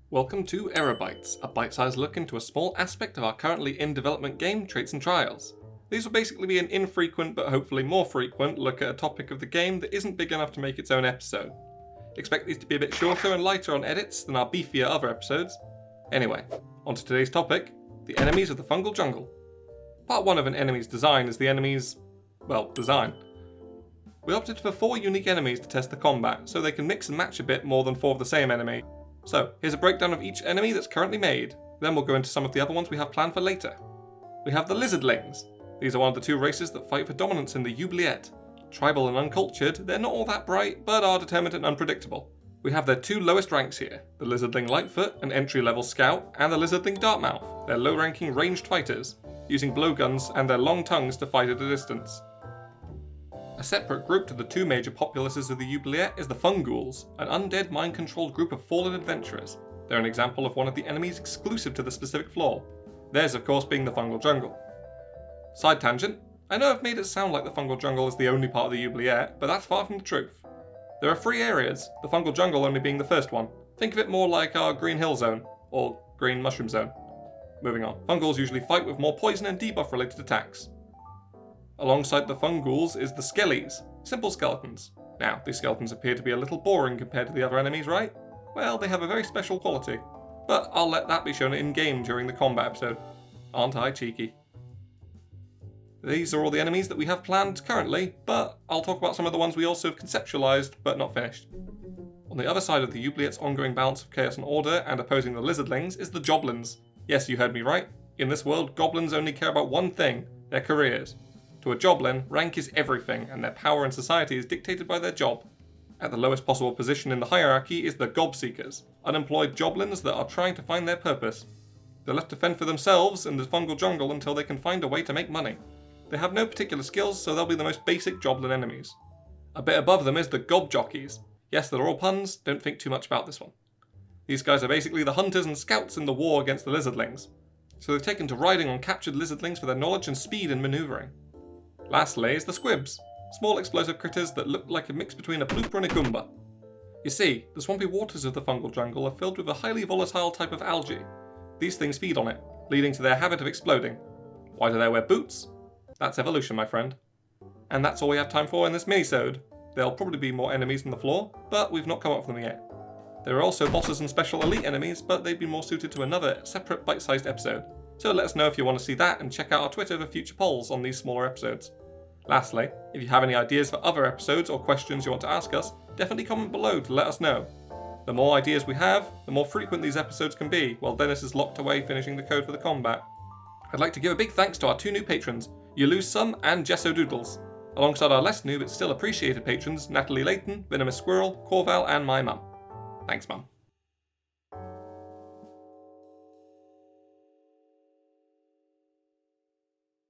Welcome to Error Bites, a bite-sized look into a small aspect of our currently in development game, Traits and Trials. These will basically be an infrequent but hopefully more frequent look at a topic of the game that isn't big enough to make its own episode. Expect these to be a bit shorter and lighter on edits than our beefier other episodes. Anyway, on to today's topic, the enemies of the fungal jungle. Part 1 of an enemy's design is the enemy's, design. We opted for 4 unique enemies to test the combat, so they can mix and match a bit more than 4 of the same enemy. So, here's a breakdown of each enemy that's currently made, then we'll go into some of the other ones we have planned for later. We have the lizardlings. These are one of the 2 races that fight for dominance in the oubliette. Tribal and uncultured, they're not all that bright, but are determined and unpredictable. We have their 2 lowest ranks here, the lizardling Lightfoot, an entry-level scout, and the lizardling Dartmouth, their low-ranking ranged fighters, using blowguns and their long tongues to fight at a distance. A separate group to the 2 major populaces of the oubliette is the Fungools, an undead mind-controlled group of fallen adventurers. They're an example of one of the enemies exclusive to the specific floor, theirs of course being the fungal jungle. Side tangent, I know I've made it sound like the fungal jungle is the only part of the oubliette, but that's far from the truth. There are 3 areas, the fungal jungle only being the first one. Think of it more like our Green Hill Zone, or Green Mushroom Zone. Moving on, Fungools usually fight with more poison and debuff related attacks. Alongside the Fungools is the Skellies, simple skeletons. Now, these skeletons appear to be a little boring compared to the other enemies, right? Well, they have a very special quality, but I'll let that be shown in-game during the combat episode. Aren't I cheeky? These are all the enemies that we have planned currently, but I'll talk about some of the ones we also have conceptualized, but not finished. On the other side of the oubliette's ongoing balance of chaos and order and opposing the lizardlings is the Joblins. Yes, you heard me right. In this world, goblins only care about one thing, their careers. To a Joblin, rank is everything, and their power in society is dictated by their job. At the lowest possible position in the hierarchy is the Gobseekers, unemployed Joblins that are trying to find their purpose. They're left to fend for themselves in the fungal jungle until they can find a way to make money. They have no particular skills, so they'll be the most basic Joblin enemies. A bit above them is the Gob Jockeys. Yes, they're all puns, don't think too much about this one. These guys are basically the hunters and scouts in the war against the lizardlings. So they've taken to riding on captured lizardlings for their knowledge and speed in manoeuvring. Lastly is the Squibs, small explosive critters that look like a mix between a blooper and a Goomba. You see, the swampy waters of the fungal jungle are filled with a highly volatile type of algae. These things feed on it, leading to their habit of exploding. Why do they wear boots? That's evolution, my friend. And that's all we have time for in this minisode. There'll probably be more enemies on the floor, but we've not come up with them yet. There are also bosses and special elite enemies, but they'd be more suited to another separate bite-sized episode. So let us know if you want to see that and check out our Twitter for future polls on these smaller episodes. Lastly, if you have any ideas for other episodes or questions you want to ask us, definitely comment below to let us know. The more ideas we have, the more frequent these episodes can be, while Dennis is locked away finishing the code for the combat. I'd like to give a big thanks to our 2 new patrons, You Lose Some and Jesso Doodles, alongside our less new but still appreciated patrons Natalie Layton, Venomous Squirrel, Corval and my mum. Thanks, Mum.